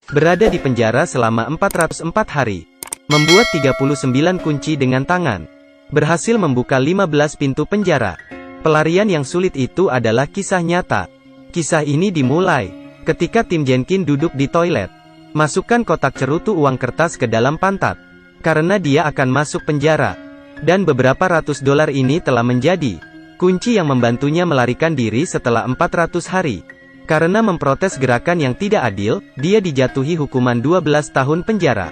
Berada di penjara selama 404 hari. Membuat 39 kunci dengan tangan. Berhasil membuka 15 pintu penjara. Pelarian yang sulit itu adalah kisah nyata. Kisah ini dimulai ketika Tim Jenkins duduk di toilet. Masukkan kotak cerutu uang kertas ke dalam pantat. Karena dia akan masuk penjara. Dan beberapa ratus dolar ini telah menjadi kunci yang membantunya melarikan diri setelah 400 hari. Karena memprotes gerakan yang tidak adil, dia dijatuhi hukuman 12 tahun penjara.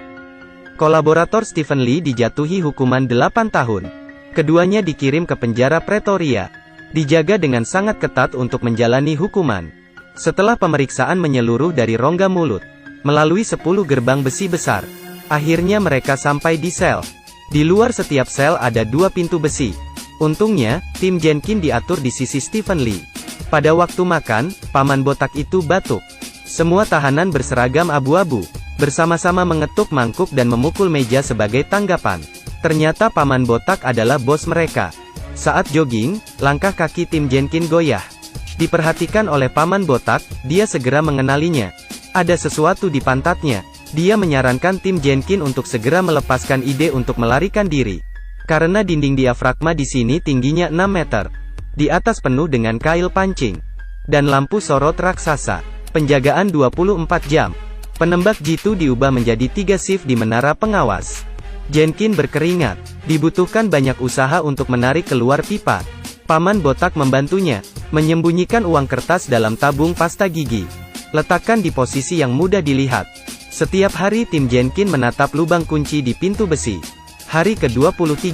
Kolaborator Stephen Lee dijatuhi hukuman 8 tahun. Keduanya dikirim ke penjara Pretoria. Dijaga dengan sangat ketat untuk menjalani hukuman. Setelah pemeriksaan menyeluruh dari rongga mulut, melalui 10 gerbang besi besar, akhirnya mereka sampai di sel. Di luar setiap sel ada 2 pintu besi. Untungnya, Tim Jenkins diatur di sisi Stephen Lee. Pada waktu makan, paman botak itu batuk. Semua tahanan berseragam abu-abu, bersama-sama mengetuk mangkuk dan memukul meja sebagai tanggapan. Ternyata paman botak adalah bos mereka. Saat jogging, langkah kaki Tim Jenkins goyah. Diperhatikan oleh paman botak, dia segera mengenalinya. Ada sesuatu di pantatnya. Dia menyarankan Tim Jenkins untuk segera melepaskan ide untuk melarikan diri. Karena dinding diafragma di sini tingginya 6 meter. Di atas penuh dengan kail pancing. Dan lampu sorot raksasa. Penjagaan 24 jam. Penembak jitu diubah menjadi 3 shift di menara pengawas. Jenkins berkeringat. Dibutuhkan banyak usaha untuk menarik keluar pipa. Paman botak membantunya. Menyembunyikan uang kertas dalam tabung pasta gigi. Letakkan di posisi yang mudah dilihat. Setiap hari Tim Jenkins menatap lubang kunci di pintu besi. Hari ke-23.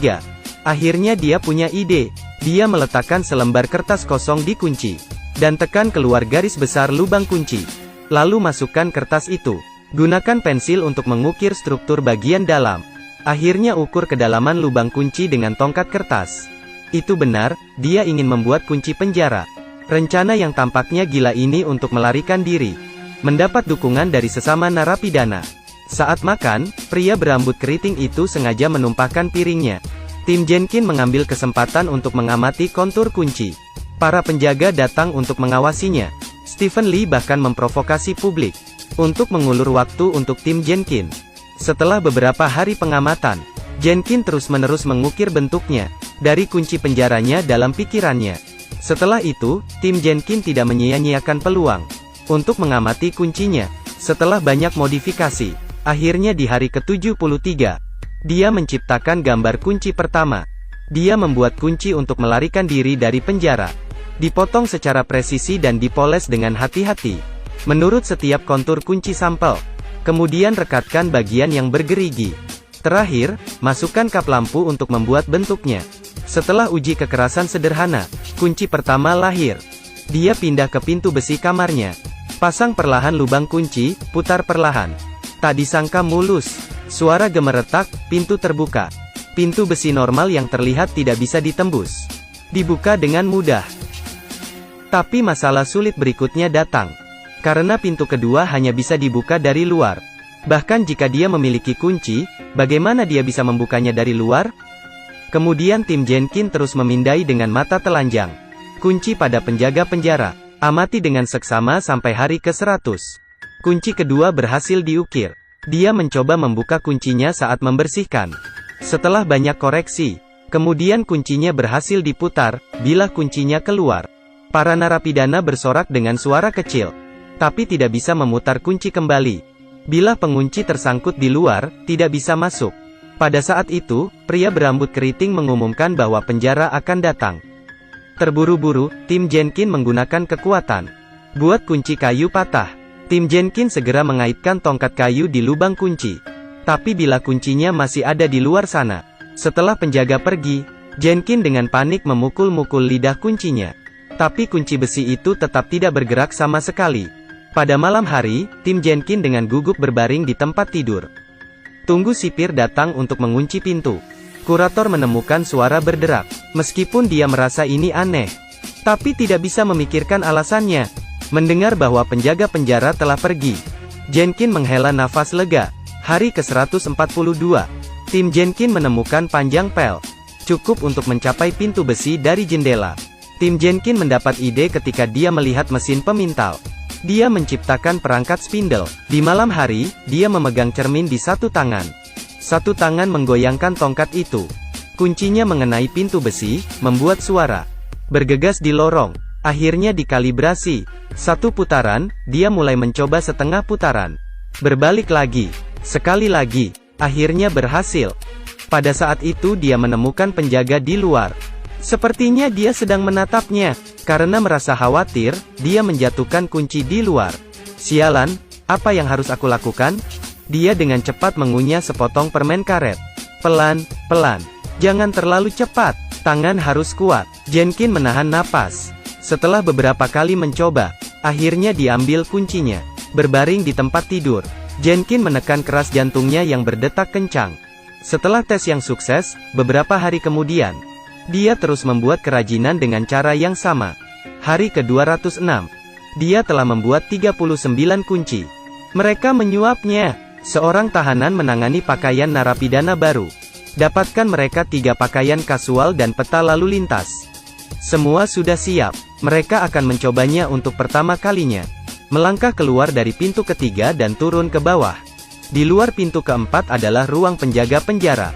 Akhirnya dia punya ide. Dia meletakkan selembar kertas kosong di kunci. Dan tekan keluar garis besar lubang kunci. Lalu masukkan kertas itu. Gunakan pensil untuk mengukir struktur bagian dalam. Akhirnya ukur kedalaman lubang kunci dengan tongkat kertas. Itu benar, dia ingin membuat kunci penjara. Rencana yang tampaknya gila ini untuk melarikan diri. Mendapat dukungan dari sesama narapidana. Saat makan, pria berambut keriting itu sengaja menumpahkan piringnya. Tim Jenkins mengambil kesempatan untuk mengamati kontur kunci. Para penjaga datang untuk mengawasinya. Stephen Lee bahkan memprovokasi publik untuk mengulur waktu untuk Tim Jenkins. Setelah beberapa hari pengamatan, Jenkins terus-menerus mengukir bentuknya dari kunci penjaranya dalam pikirannya. Setelah itu, Tim Jenkins tidak menyia-nyiakan peluang untuk mengamati kuncinya. Setelah banyak modifikasi, akhirnya di hari ke-73, dia menciptakan gambar kunci pertama. Dia membuat kunci untuk melarikan diri dari penjara. Dipotong secara presisi dan dipoles dengan hati-hati. Menurut setiap kontur kunci sampel. Kemudian rekatkan bagian yang bergerigi. Terakhir, masukkan kap lampu untuk membuat bentuknya. Setelah uji kekerasan sederhana, kunci pertama lahir. Dia pindah ke pintu besi kamarnya. Pasang perlahan lubang kunci, putar perlahan. Tak disangka mulus. Suara gemeretak, pintu terbuka. Pintu besi normal yang terlihat tidak bisa ditembus. Dibuka dengan mudah. Tapi masalah sulit berikutnya datang. Karena pintu kedua hanya bisa dibuka dari luar. Bahkan jika dia memiliki kunci, bagaimana dia bisa membukanya dari luar? Kemudian Tim Jenkins terus memindai dengan mata telanjang. Kunci pada penjaga penjara. Amati dengan seksama sampai hari ke-100. Kunci kedua berhasil diukir. Dia mencoba membuka kuncinya saat membersihkan. Setelah banyak koreksi, kemudian kuncinya berhasil diputar, bilah kuncinya keluar. Para narapidana bersorak dengan suara kecil. Tapi tidak bisa memutar kunci kembali. Bilah pengunci tersangkut di luar, tidak bisa masuk. Pada saat itu, pria berambut keriting mengumumkan bahwa penjara akan datang. Terburu-buru, Tim Jenkins menggunakan kekuatan. Buat kunci kayu patah. Tim Jenkins segera mengaitkan tongkat kayu di lubang kunci. Tapi bila kuncinya masih ada di luar sana. Setelah penjaga pergi, Jenkins dengan panik memukul-mukul lidah kuncinya. Tapi kunci besi itu tetap tidak bergerak sama sekali. Pada malam hari, Tim Jenkins dengan gugup berbaring di tempat tidur. Tunggu sipir datang untuk mengunci pintu. Kurator menemukan suara berderak. Meskipun dia merasa ini aneh, tapi tidak bisa memikirkan alasannya. Mendengar bahwa penjaga penjara telah pergi, Jenkins menghela nafas lega. Hari ke-142, Tim Jenkins menemukan panjang pel. Cukup untuk mencapai pintu besi dari jendela. Tim Jenkins mendapat ide ketika dia melihat mesin pemintal. Dia menciptakan perangkat spindle. Di malam hari, dia memegang cermin di satu tangan. Satu tangan menggoyangkan tongkat itu. Kuncinya mengenai pintu besi, membuat suara. Bergegas di lorong. Akhirnya dikalibrasi. Satu putaran, dia mulai mencoba setengah putaran. Berbalik lagi. Sekali lagi. Akhirnya berhasil. Pada saat itu dia menemukan penjaga di luar. Sepertinya dia sedang menatapnya. Karena merasa khawatir, dia menjatuhkan kunci di luar. Sialan, apa yang harus aku lakukan? Dia dengan cepat mengunyah sepotong permen karet. Pelan, pelan. Jangan terlalu cepat. Tangan harus kuat. Jenkins menahan napas. Setelah beberapa kali mencoba, akhirnya diambil kuncinya. Berbaring di tempat tidur, Jenkins menekan keras jantungnya yang berdetak kencang. Setelah tes yang sukses, beberapa hari kemudian, dia terus membuat kerajinan dengan cara yang sama. Hari ke-206, dia telah membuat 39 kunci. Mereka menyuapnya. Seorang tahanan menangani pakaian narapidana baru. Dapatkan mereka 3 pakaian kasual dan peta lalu lintas. Semua sudah siap. Mereka akan mencobanya untuk pertama kalinya. Melangkah keluar dari pintu ketiga dan turun ke bawah. Di luar pintu keempat adalah ruang penjaga penjara.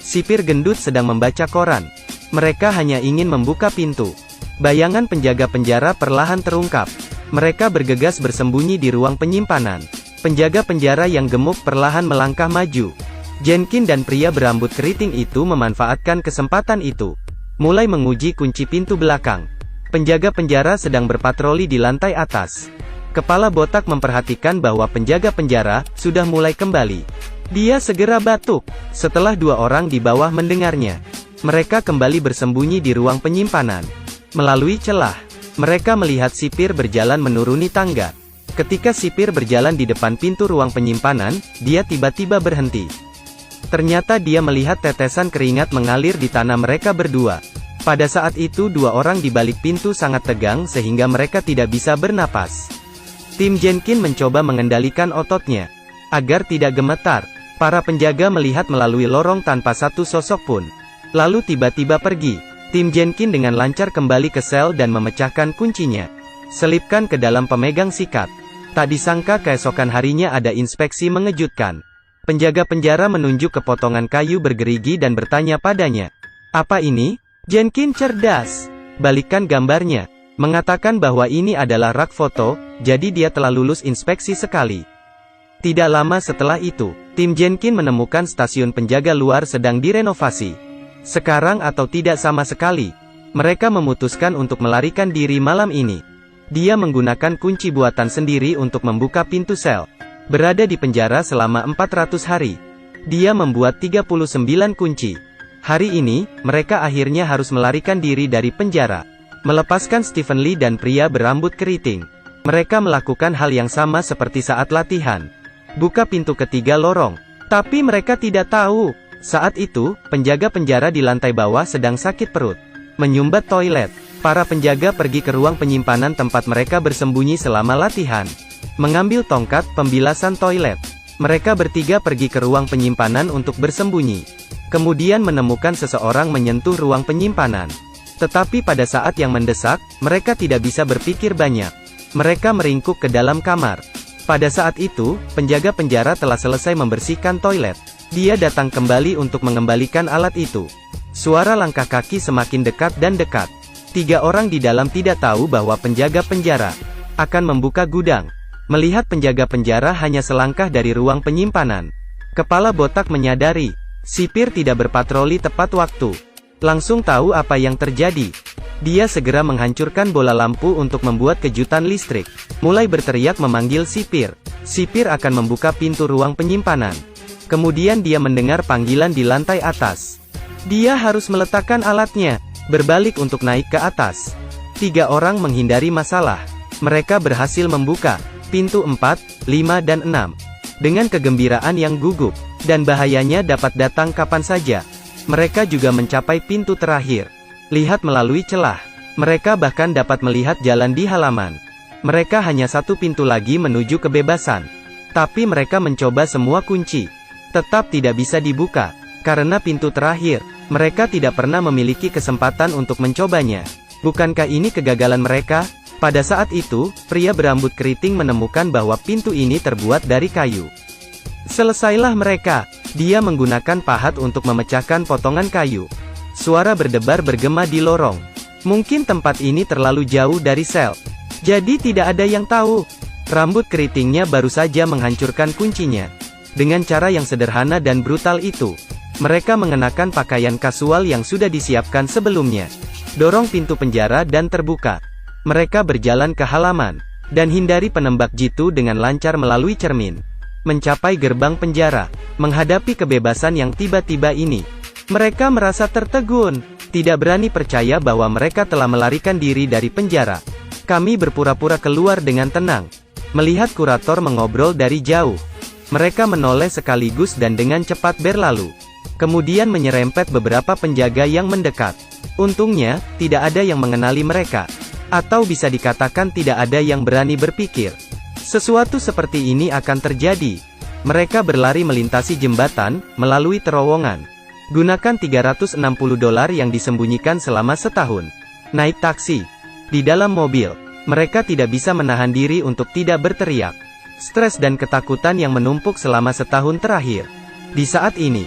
Sipir gendut sedang membaca koran. Mereka hanya ingin membuka pintu. Bayangan penjaga penjara perlahan terungkap. Mereka bergegas bersembunyi di ruang penyimpanan. Penjaga penjara yang gemuk perlahan melangkah maju. Jenkins dan pria berambut keriting itu memanfaatkan kesempatan itu. Mulai menguji kunci pintu belakang. Penjaga penjara sedang berpatroli di lantai atas. Kepala botak memperhatikan bahwa penjaga penjara sudah mulai kembali. Dia segera batuk. Setelah 2 orang di bawah mendengarnya, mereka kembali bersembunyi di ruang penyimpanan. Melalui celah, mereka melihat sipir berjalan menuruni tangga. Ketika sipir berjalan di depan pintu ruang penyimpanan, dia tiba-tiba berhenti. Ternyata dia melihat tetesan keringat mengalir di tanah mereka berdua. Pada saat itu 2 orang di balik pintu sangat tegang sehingga mereka tidak bisa bernapas. Tim Jenkins mencoba mengendalikan ototnya agar tidak gemetar. Para penjaga melihat melalui lorong tanpa satu sosok pun. Lalu tiba-tiba pergi. Tim Jenkins dengan lancar kembali ke sel dan memecahkan kuncinya. Selipkan ke dalam pemegang sikat. Tak disangka keesokan harinya ada inspeksi mengejutkan. Penjaga penjara menunjuk ke potongan kayu bergerigi dan bertanya padanya. Apa ini? Jenkins cerdas. Balikan gambarnya. Mengatakan bahwa ini adalah rak foto, jadi dia telah lulus inspeksi sekali. Tidak lama setelah itu, tim Jenkins menemukan stasiun penjaga luar sedang direnovasi. Sekarang atau tidak sama sekali, mereka memutuskan untuk melarikan diri malam ini. Dia menggunakan kunci buatan sendiri untuk membuka pintu sel. Berada di penjara selama 400 hari. Dia membuat 39 kunci. Hari ini, mereka akhirnya harus melarikan diri dari penjara. Melepaskan Stephen Lee dan pria berambut keriting. Mereka melakukan hal yang sama seperti saat latihan. Buka pintu ketiga lorong. Tapi mereka tidak tahu. Saat itu, penjaga penjara di lantai bawah sedang sakit perut. Menyumbat toilet. Para penjaga pergi ke ruang penyimpanan tempat mereka bersembunyi selama latihan. Mengambil tongkat pembilasan toilet. Mereka bertiga pergi ke ruang penyimpanan untuk bersembunyi. Kemudian menemukan seseorang menyentuh ruang penyimpanan. Tetapi pada saat yang mendesak, mereka tidak bisa berpikir banyak. Mereka meringkuk ke dalam kamar. Pada saat itu, penjaga penjara telah selesai membersihkan toilet. Dia datang kembali untuk mengembalikan alat itu. Suara langkah kaki semakin dekat dan dekat. 3 orang di dalam tidak tahu bahwa penjaga penjara akan membuka gudang. Melihat penjaga penjara hanya selangkah dari ruang penyimpanan, kepala botak menyadari, sipir tidak berpatroli tepat waktu. Langsung tahu apa yang terjadi. Dia segera menghancurkan bola lampu untuk membuat kejutan listrik. Mulai berteriak memanggil sipir. Sipir akan membuka pintu ruang penyimpanan. Kemudian dia mendengar panggilan di lantai atas. Dia harus meletakkan alatnya, berbalik untuk naik ke atas. 3 orang menghindari masalah. Mereka berhasil membuka pintu 4, 5 dan 6. Dengan kegembiraan yang gugup, dan bahayanya dapat datang kapan saja. Mereka juga mencapai pintu terakhir. Lihat melalui celah. Mereka bahkan dapat melihat jalan di halaman. Mereka hanya 1 pintu lagi menuju kebebasan. Tapi mereka mencoba semua kunci. Tetap tidak bisa dibuka. Karena pintu terakhir, mereka tidak pernah memiliki kesempatan untuk mencobanya. Bukankah ini kegagalan mereka? Pada saat itu, pria berambut keriting menemukan bahwa pintu ini terbuat dari kayu. Selesailah mereka. Dia menggunakan pahat untuk memecahkan potongan kayu. Suara berdebar bergema di lorong. Mungkin tempat ini terlalu jauh dari sel. Jadi tidak ada yang tahu. Rambut keritingnya baru saja menghancurkan kuncinya. Dengan cara yang sederhana dan brutal itu, mereka mengenakan pakaian kasual yang sudah disiapkan sebelumnya. Dorong pintu penjara dan terbuka. Mereka berjalan ke halaman, dan hindari penembak jitu dengan lancar melalui cermin. Mencapai gerbang penjara, menghadapi kebebasan yang tiba-tiba ini. Mereka merasa tertegun, tidak berani percaya bahwa mereka telah melarikan diri dari penjara. Kami berpura-pura keluar dengan tenang. Melihat kurator mengobrol dari jauh. Mereka menoleh sekaligus dan dengan cepat berlalu. Kemudian menyerempet beberapa penjaga yang mendekat. Untungnya, tidak ada yang mengenali mereka. Atau bisa dikatakan tidak ada yang berani berpikir sesuatu seperti ini akan terjadi. Mereka berlari melintasi jembatan, melalui terowongan. Gunakan $360 yang disembunyikan selama setahun. Naik taksi. Di dalam mobil, mereka tidak bisa menahan diri untuk tidak berteriak. Stres dan ketakutan yang menumpuk selama setahun terakhir. Di saat ini,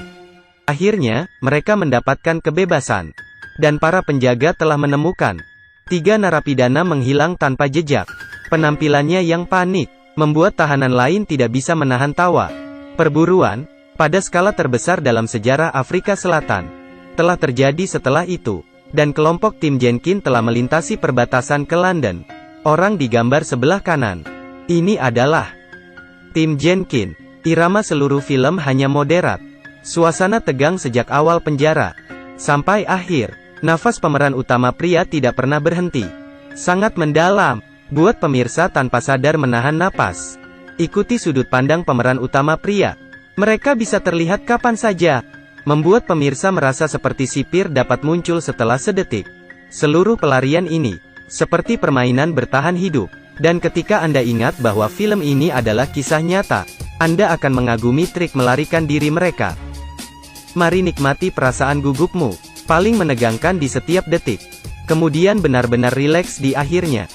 akhirnya, mereka mendapatkan kebebasan. Dan para penjaga telah menemukan 3 narapidana menghilang tanpa jejak. Penampilannya yang panik, membuat tahanan lain tidak bisa menahan tawa. Perburuan, pada skala terbesar dalam sejarah Afrika Selatan, telah terjadi setelah itu. Dan kelompok tim Jenkins telah melintasi perbatasan ke London. Orang di gambar sebelah kanan. Ini adalah tim Jenkins. Irama seluruh film hanya moderat. Suasana tegang sejak awal penjara sampai akhir. Nafas pemeran utama pria tidak pernah berhenti. Sangat mendalam, buat pemirsa tanpa sadar menahan napas. Ikuti sudut pandang pemeran utama pria. Mereka bisa terlihat kapan saja. Membuat pemirsa merasa seperti sipir dapat muncul setelah sedetik. Seluruh pelarian ini, seperti permainan bertahan hidup. Dan ketika Anda ingat bahwa film ini adalah kisah nyata, Anda akan mengagumi trik melarikan diri mereka. Mari nikmati perasaan gugupmu. Paling menegangkan di setiap detik. Kemudian benar-benar rileks di akhirnya.